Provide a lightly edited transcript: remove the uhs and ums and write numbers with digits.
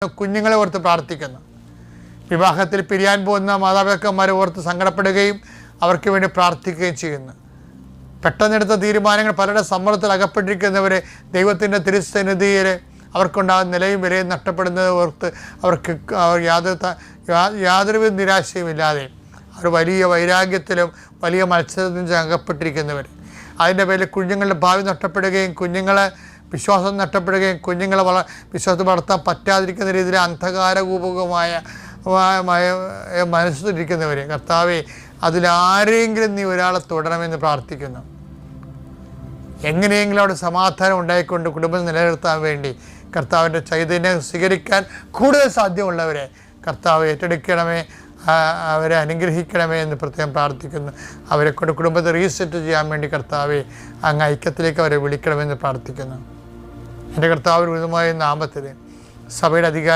കുഞ്ഞുങ്ങളെ ഓർത്ത് പ്രാർത്ഥിക്കുന്നു. വിവാഹത്തിൽ പിരിയാൻ പോകുന്ന മാതാപിതാക്കന്മാരെ ഓർത്ത് സങ്കടപ്പെടുകയും അവർക്ക് വേണ്ടി പ്രാർത്ഥിക്കുകയും ചെയ്യുന്നു. പെട്ടെന്നെടുത്ത തീരുമാനങ്ങൾ പലരുടെ സമ്മർദ്ദത്തിൽ അകപ്പെട്ടിരിക്കുന്നവരെ ദൈവത്തിൻ്റെ തിരുസന്നിധിയിൽ അവർക്കുണ്ടാകുന്ന നിലയും വിലയും നഷ്ടപ്പെടുന്നത് ഓർത്ത് അവർക്ക് യാതൊരുവിധ നിരാശയും ഇല്ലാതെ അവർ വലിയ വൈരാഗ്യത്തിലും വലിയ മത്സരത്തിലും അകപ്പെട്ടിരിക്കുന്നവർ, അതിൻ്റെ പേരിൽ കുഞ്ഞുങ്ങളുടെ ഭാവി നഷ്ടപ്പെടുകയും കുഞ്ഞുങ്ങളെ വിശ്വാസം നഷ്ടപ്പെടുകയും കുഞ്ഞുങ്ങളെ വിശ്വാസം വളർത്താൻ പറ്റാതിരിക്കുന്ന രീതിയിൽ അന്ധകാരകൂപകമായ മനസ്സിലിരിക്കുന്നവർ, കർത്താവേ അതിലാരെങ്കിലും നീ ഒരാളെ തുടരണമെന്ന് പ്രാർത്ഥിക്കുന്നു. എങ്ങനെയെങ്കിലും അവിടെ സമാധാനം ഉണ്ടായിക്കൊണ്ട് കുടുംബം നിലനിർത്താൻ വേണ്ടി കർത്താവിൻ്റെ ചൈതന്യം സ്വീകരിക്കാൻ കൂടുതൽ സാധ്യമുള്ളവരെ കർത്താവ് ഏറ്റെടുക്കണമേ, അവരെ അനുഗ്രഹിക്കണമേ എന്ന് പ്രത്യേകം പ്രാർത്ഥിക്കുന്നു. അവരെ കൊണ്ട് കുടുംബത്തെ റീസെറ്റ് ചെയ്യാൻ വേണ്ടി കർത്താവെ അങ്ങ് ഐക്യത്തിലേക്ക് അവരെ വിളിക്കണമെന്ന് പ്രാർത്ഥിക്കുന്നു. എൻ്റെ കർത്താവിൻ്റെ ഉന്നതമായ നാമത്തിൽ സഭയുടെ അധികാരം